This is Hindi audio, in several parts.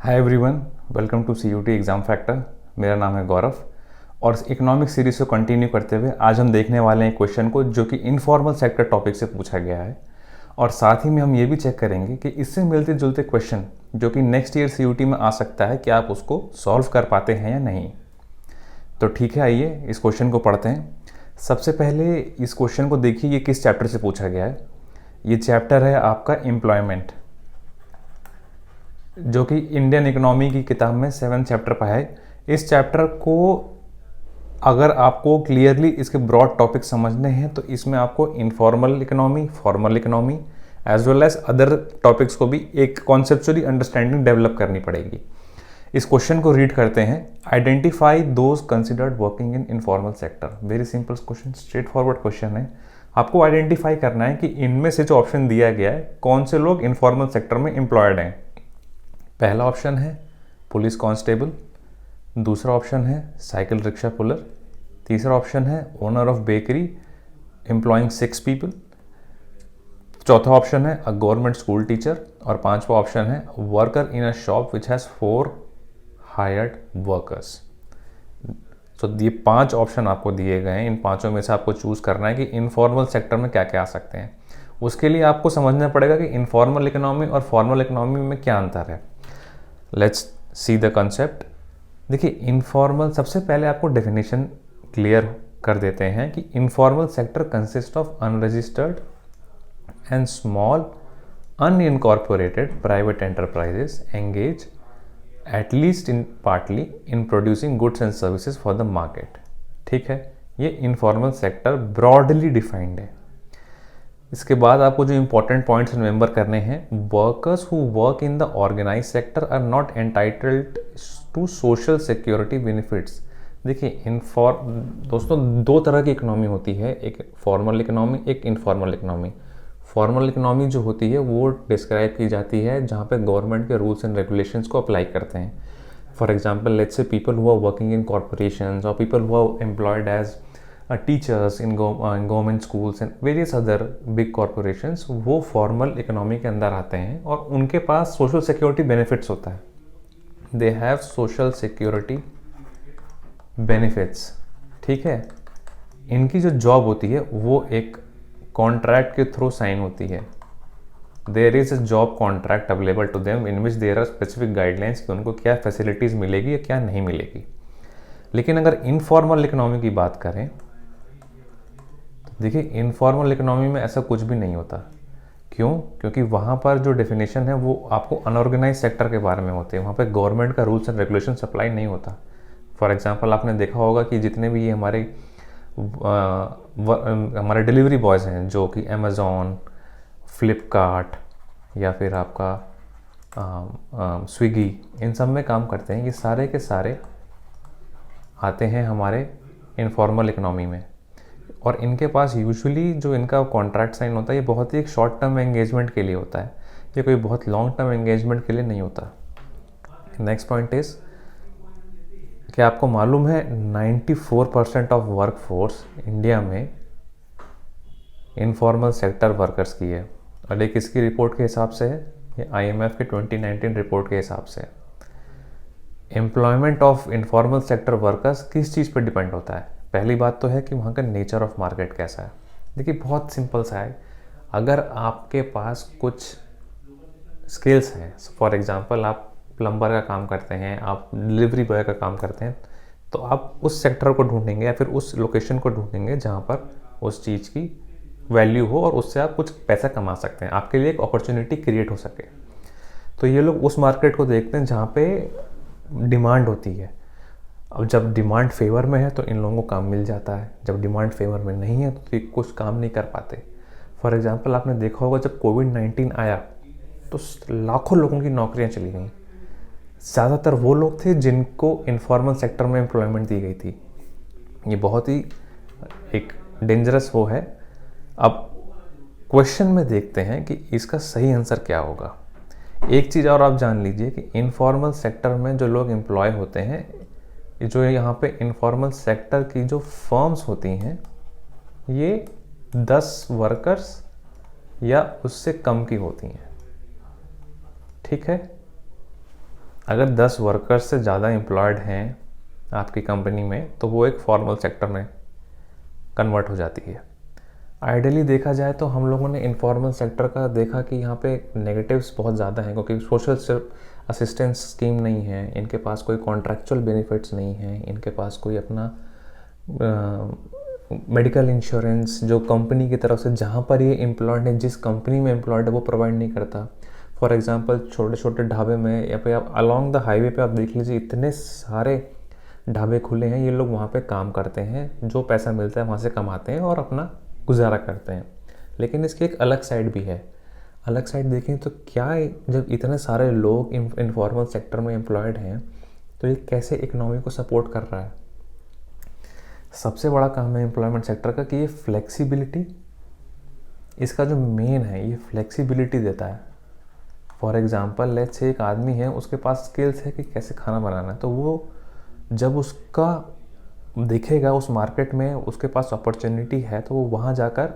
Hi everyone, welcome to CUT exam factor. मेरा नाम है गौरव और इकोनॉमिक सीरीज़ को कंटिन्यू करते हुए आज हम देखने वाले हैं क्वेश्चन को जो कि इनफॉर्मल सेक्टर टॉपिक से पूछा गया है। और साथ ही में हम ये भी चेक करेंगे कि इससे मिलते जुलते क्वेश्चन जो कि नेक्स्ट ईयर सीयूटी में आ सकता है, क्या आप उसको सॉल्व कर पाते हैं या नहीं। तो ठीक है, आइए इस क्वेश्चन को पढ़ते हैं। सबसे पहले इस क्वेश्चन को देखिए, ये किस चैप्टर से पूछा गया है। ये चैप्टर है आपका एम्प्लॉयमेंट, जो कि इंडियन इकोनॉमी की किताब में 7 चैप्टर पर है। इस चैप्टर को अगर आपको क्लियरली इसके ब्रॉड टॉपिक समझने हैं तो इसमें आपको informal economy, formal economy as well as other topics को भी एक कॉन्सेप्चुअली अंडरस्टैंडिंग डेवलप करनी पड़ेगी। इस क्वेश्चन को रीड करते हैं। Identify those considered working in informal sector. Very simple question, straight forward question है। आपको आइडेंटिफाई करना है कि इनमें से जो ऑप्शन दिया गया है कौन से लोग इनफॉर्मल सेक्टर में एम्प्लॉयड हैं। पहला ऑप्शन है पुलिस कांस्टेबल, दूसरा ऑप्शन है साइकिल रिक्शा पुलर, तीसरा ऑप्शन है owner of bakery employing 6 people, चौथा ऑप्शन है अ गवर्नमेंट स्कूल टीचर और पांचवा ऑप्शन है worker in a shop which has 4 hired workers. तो ये 5 ऑप्शन आपको दिए गए हैं। इन पांचों में से आपको चूज़ करना है कि इनफॉर्मल सेक्टर में क्या क्या आ सकते हैं। उसके लिए आपको समझना पड़ेगा कि इनफॉर्मल इकोनॉमी और फॉर्मल इकोनॉमी में क्या अंतर है। Let's see the concept. देखिए, इनफॉर्मल, सबसे पहले आपको डेफिनेशन क्लियर कर देते हैं कि informal sector consist of unregistered and small unincorporated private enterprises engage at least in partly in producing goods and services for the market. ठीक है, ये इनफॉर्मल सेक्टर ब्रॉडली डिफाइंड है। इसके बाद आपको जो इंपॉर्टेंट पॉइंट्स रिमेंबर करने हैं, workers who work in the organise sector are not entitled to social security benefits. देखिए, दोस्तों, 2 तरह की इकोनॉमी होती है, एक फॉर्मल इकोनॉमी, एक इनफॉर्मल इकोनॉमी। फॉर्मल इकोनॉमी जो होती है वो डिस्क्राइब की जाती है जहाँ पे गवर्नमेंट के रूल्स एंड रेगुलेशंस को अप्लाई करते हैं। For example, let's say people who are working in corporations और people who are employed as teachers in government schools and various other big corporations, वो फॉर्मल इकोनॉमी के अंदर आते हैं और उनके पास सोशल सिक्योरिटी बेनिफिट्स होता है। They have social security benefits. ठीक है, इनकी जो जॉब होती है वो एक कॉन्ट्रैक्ट के थ्रू साइन होती है। There is a job contract available to them in which there are specific guidelines कि उनको क्या फैसिलिटीज़ मिलेगी या क्या नहीं मिलेगी। लेकिन अगर इनफॉर्मल इकोनॉमी की बात करें, देखिए, इनफॉर्मल इकोनॉमी में ऐसा कुछ भी नहीं होता। क्यों? क्योंकि वहाँ पर जो डेफिनेशन है वो आपको अनऑर्गेनाइज सेक्टर के बारे में होते हैं। वहाँ पे गवर्नमेंट का रूल्स एंड रेगुलेशन अप्लाई नहीं होता। फॉर एग्जांपल, आपने देखा होगा कि जितने भी ये हमारे डिलीवरी बॉयज़ हैं जो कि अमेज़ॉन, फ्लिपकार्ट या फिर आपका स्विगी, इन सब में काम करते हैं, ये सारे के सारे आते हैं हमारे इनफॉर्मल इकोनॉमी में। और इनके पास यूजुअली जो इनका कॉन्ट्रैक्ट साइन होता है ये बहुत ही एक शॉर्ट टर्म एंगेजमेंट के लिए होता है, ये कोई बहुत लॉन्ग टर्म एंगेजमेंट के लिए नहीं होता। नेक्स्ट पॉइंट इज, क्या आपको मालूम है 94% ऑफ वर्क फोर्स इंडिया में इनफॉर्मल सेक्टर वर्कर्स की है। और ये किसकी रिपोर्ट के हिसाब से है? ये IMF के 2019 रिपोर्ट के हिसाब से। Employment of informal sector workers किस चीज़ पर डिपेंड होता है? पहली बात तो है कि वहाँ का नेचर ऑफ मार्केट कैसा है। देखिए, बहुत सिंपल सा है। अगर आपके पास कुछ स्किल्स हैं, फॉर एग्जांपल आप प्लम्बर का काम करते हैं, आप डिलीवरी बॉय का काम करते हैं, तो आप उस सेक्टर को ढूंढेंगे या फिर उस लोकेशन को ढूंढेंगे जहाँ पर उस चीज़ की वैल्यू हो और उससे आप कुछ पैसा कमा सकते हैं, आपके लिए एक अपॉर्चुनिटी क्रिएट हो सके। तो ये लोग उस मार्केट को देखते हैं जहाँ पे डिमांड होती है। अब जब डिमांड फेवर में है तो इन लोगों को काम मिल जाता है, जब डिमांड फेवर में नहीं है तो ये कुछ काम नहीं कर पाते। फॉर एग्जांपल, आपने देखा होगा जब कोविड-19 आया तो लाखों लोगों की नौकरियां चली गईं। ज़्यादातर वो लोग थे जिनको इनफॉर्मल सेक्टर में एम्प्लॉयमेंट दी गई थी। ये बहुत ही एक डेंजरस वो है। अब क्वेश्चन में देखते हैं कि इसका सही आंसर क्या होगा। एक चीज़ और आप जान लीजिए कि इनफॉर्मल सेक्टर में जो लोग एम्प्लॉय होते हैं, जो यहाँ पे इनफॉर्मल सेक्टर की जो फर्म्स होती हैं, ये 10 वर्कर्स या उससे कम की होती हैं। ठीक है, अगर 10 वर्कर्स से ज़्यादा एम्प्लॉयड हैं आपकी कंपनी में तो वो एक फॉर्मल सेक्टर में कन्वर्ट हो जाती है। आइडियली देखा जाए तो हम लोगों ने इनफॉर्मल सेक्टर का देखा कि यहाँ पे नेगेटिव्स बहुत ज़्यादा हैं, क्योंकि सोशल असिस्टेंस स्कीम नहीं है, इनके पास कोई कॉन्ट्रैक्चुअल बेनिफिट्स नहीं है, इनके पास कोई अपना मेडिकल इंश्योरेंस जो कंपनी की तरफ से जहाँ पर ये एम्प्लॉयड है, जिस कंपनी में एम्प्लॉयड है, वो प्रोवाइड नहीं करता। फॉर एग्जांपल छोटे छोटे ढाबे में या फिर आप अलोंग द हाईवे पे आप देख लीजिए, इतने सारे ढाबे खुले हैं, ये लोग वहाँ पे काम करते हैं, जो पैसा मिलता है वहाँ से कमाते हैं और अपना गुजारा करते हैं। लेकिन इसकी एक अलग साइड भी है। अलग साइड देखें तो क्या जब इतने सारे लोग इनफॉर्मल सेक्टर में एम्प्लॉयड हैं तो ये कैसे इकोनॉमी को सपोर्ट कर रहा है। सबसे बड़ा काम है एम्प्लॉयमेंट सेक्टर का कि ये फ्लेक्सिबिलिटी, इसका जो मेन है ये फ्लेक्सिबिलिटी देता है। फॉर एग्जांपल लेट्स से एक आदमी है, उसके पास स्किल्स है कि कैसे खाना बनाना है, तो वो जब उसका दिखेगा उस मार्केट में उसके पास अपॉर्चुनिटी है तो वो वहाँ जाकर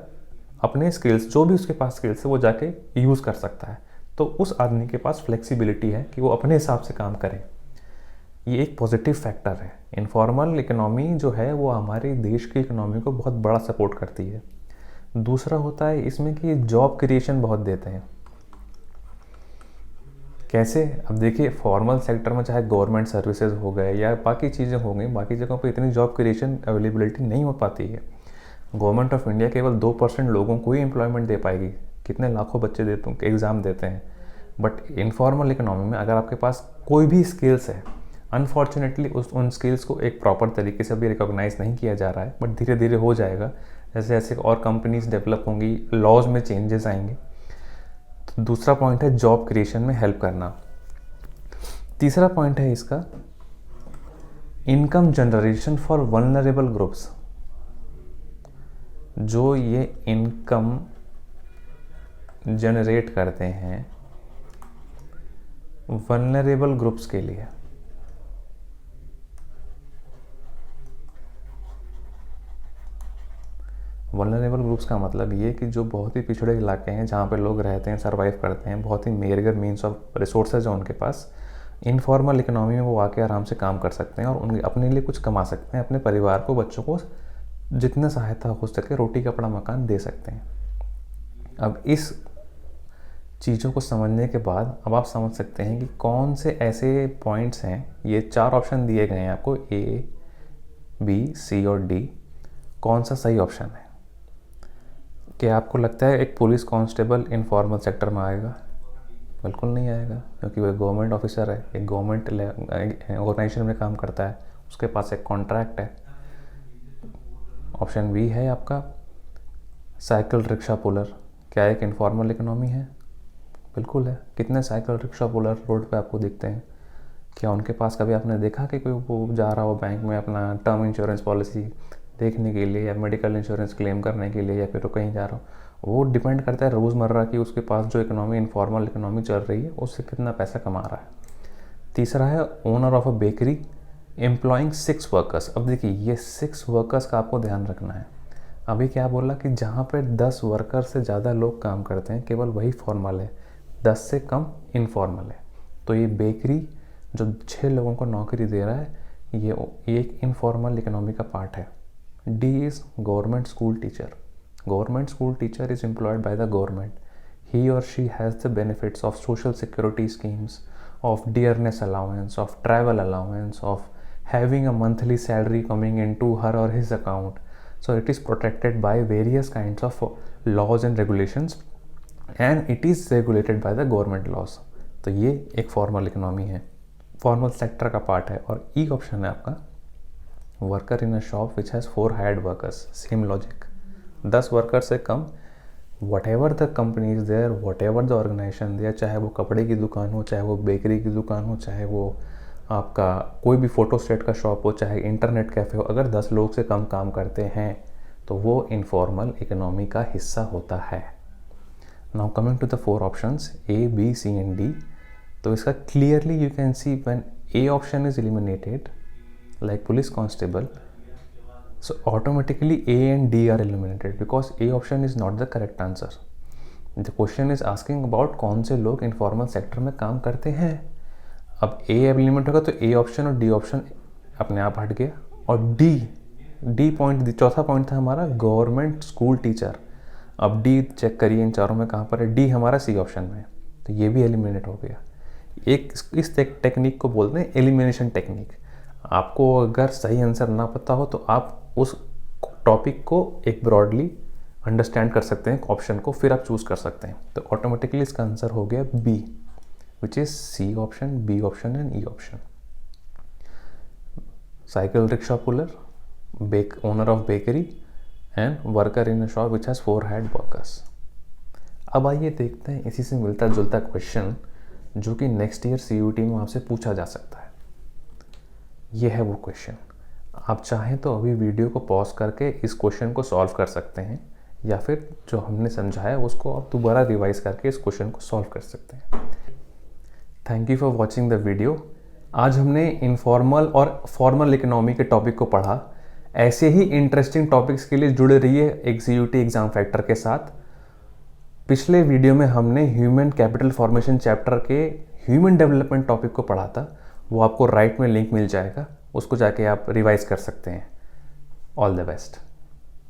अपने स्किल्स, जो भी उसके पास स्किल्स है वो जाके यूज़ कर सकता है। तो उस आदमी के पास फ्लेक्सिबिलिटी है कि वो अपने हिसाब से काम करे। ये एक पॉजिटिव फैक्टर है। इनफॉर्मल इकोनॉमी जो है वो हमारे देश की इकोनॉमी को बहुत बड़ा सपोर्ट करती है। दूसरा होता है इसमें कि जॉब क्रिएशन बहुत देते हैं। कैसे? अब देखिए, फॉर्मल सेक्टर में चाहे गवर्नमेंट सर्विसेज हो गए या बाकी चीज़ें हो गई, बाकी जगहों पर इतनी जॉब क्रिएशन अवेलेबिलिटी नहीं हो पाती है। गवर्नमेंट ऑफ इंडिया केवल 2% लोगों को ही एम्प्लॉयमेंट दे पाएगी, कितने लाखों बच्चे एग्ज़ाम देते हैं। बट इनफॉर्मल इकोनॉमी में अगर आपके पास कोई भी स्किल्स है, अनफॉर्चुनेटली उन स्किल्स को एक प्रॉपर तरीके से अभी रिकॉग्नाइज नहीं किया जा रहा है, बट धीरे धीरे हो जाएगा। जैसे जैसे और कंपनीज डेवलप होंगी, लॉज में चेंजेस आएंगे। तो दूसरा पॉइंट है जॉब क्रिएशन में हेल्प करना। तीसरा पॉइंट है इसका income generation for vulnerable groups. जो ये इनकम जनरेट करते हैं वल्नरेबल ग्रुप्स के लिए। वल्नरेबल ग्रुप्स का मतलब ये कि जो बहुत ही पिछड़े इलाके हैं जहाँ पे लोग रहते हैं, सर्वाइव करते हैं, बहुत ही मेजर मीन्स ऑफ रिसोर्सेज हैं उनके पास, इनफॉर्मल इकोनॉमी में वो आके आराम से काम कर सकते हैं और उनके अपने लिए कुछ कमा सकते हैं, अपने परिवार को, बच्चों को जितने सहायता हो सके रोटी कपड़ा मकान दे सकते हैं। अब इस चीज़ों को समझने के बाद अब आप समझ सकते हैं कि कौन से ऐसे पॉइंट्स हैं। ये 4 ऑप्शन दिए गए हैं आपको, A, B, C और D। कौन सा सही ऑप्शन है? क्या आपको लगता है एक पुलिस कांस्टेबल इनफॉर्मल सेक्टर में आएगा? बिल्कुल नहीं आएगा, क्योंकि वह गवर्नमेंट ऑफिसर है, एक गवर्नमेंट ऑर्गेनाइजेशन में काम करता है, उसके पास एक कॉन्ट्रैक्ट है। ऑप्शन बी है आपका साइकिल रिक्शा पुलर। क्या एक इनफॉर्मल इकोनॉमी है? बिल्कुल है। कितने साइकिल रिक्शा पुलर रोड पे आपको दिखते हैं? क्या उनके पास कभी आपने देखा कि कोई वो जा रहा हो बैंक में अपना टर्म इंश्योरेंस पॉलिसी देखने के लिए या मेडिकल इंश्योरेंस क्लेम करने के लिए, या फिर वो कहीं जा रहा हो? वो डिपेंड करता है रोज़मर्रा की उसके पास जो इकोनॉमी, इनफॉर्मल इकोनॉमी चल रही है, उससे कितना पैसा कमा रहा है। तीसरा है owner of a bakery employing 6 workers. अब देखिए, ये 6 वर्कर्स का आपको ध्यान रखना है। अभी क्या बोला कि जहाँ पे 10 वर्कर से ज़्यादा लोग काम करते हैं केवल वही फॉर्मल है, 10 से कम इनफॉर्मल है। तो ये बेकरी जो 6 लोगों को नौकरी दे रहा है, ये एक इनफॉर्मल इकोनॉमी का पार्ट है। D is government school teacher. Government school teacher is employed by the government. He or she has the benefits of social security schemes, of dearness allowance, of travel allowance, of having a monthly salary coming into her or his account. So it is protected by various kinds of laws and regulations, and it is regulated by the government laws. तो ये एक फॉर्मल इकोनॉमी है, फॉर्मल सेक्टर का पार्ट है। और ई ऑप्शन है आपका worker in a shop which has 4 hired workers. Same logic, 10 worker से कम, whatever the company is there, whatever the organisation there, चाहे वो कपड़े की दुकान हो, चाहे वो बेकरी की दुकान हो, चाहे वो आपका कोई भी फ़ोटो स्टेट का शॉप हो, चाहे इंटरनेट कैफ़े हो, अगर 10 लोग से कम काम करते हैं तो वो इनफॉर्मल इकोनॉमी का हिस्सा होता है। Now coming to the 4 options A, B, C and D। तो इसका clearly you can see when A option is eliminated like police constable, so automatically A and D are eliminated because A option is not the correct answer. The question is asking about कौन से लोग informal sector में काम करते हैं। अब ए एलिमेंट होगा तो ए ऑप्शन और डी ऑप्शन अपने आप हट गया। और डी पॉइंट, चौथा पॉइंट था हमारा गवर्नमेंट स्कूल टीचर। अब डी चेक करिए इन चारों में कहाँ पर है, डी हमारा सी ऑप्शन में है, तो ये भी एलिमिनेट हो गया। इस टेक्निक को बोलते हैं एलिमिनेशन टेक्निक। आपको अगर सही आंसर ना पता हो तो आप उस टॉपिक को एक ब्रॉडली अंडरस्टैंड कर सकते हैं ऑप्शन को, फिर आप चूज़ कर सकते हैं। तो ऑटोमेटिकली इसका आंसर हो गया B, which is C option, B option and E option. Cycle rickshaw puller, owner of bakery and worker in a shop which has 4 head workers. अब आइए देखते हैं इसी से मिलता जुलता क्वेश्चन जो कि नेक्स्ट ईयर CUT में आपसे पूछा जा सकता है। ये है वो क्वेश्चन। आप चाहें तो अभी वीडियो को पॉज करके इस क्वेश्चन को सॉल्व कर सकते हैं, या फिर जो हमने समझाया उसको आप दोबारा रिवाइज करके इस क्वेश्चन को सॉल्व कर सकते हैं। Thank you for watching the video. आज हमने इनफॉर्मल और फॉर्मल इकोनॉमी के टॉपिक को पढ़ा। ऐसे ही इंटरेस्टिंग टॉपिक्स के लिए जुड़े रहिए एक CUT एग्जाम फैक्टर के साथ। पिछले वीडियो में हमने ह्यूमन कैपिटल फॉर्मेशन चैप्टर के ह्यूमन डेवलपमेंट टॉपिक को पढ़ा था, वो आपको राइट में लिंक मिल जाएगा, उसको जाके आप रिवाइज कर सकते हैं। All the best.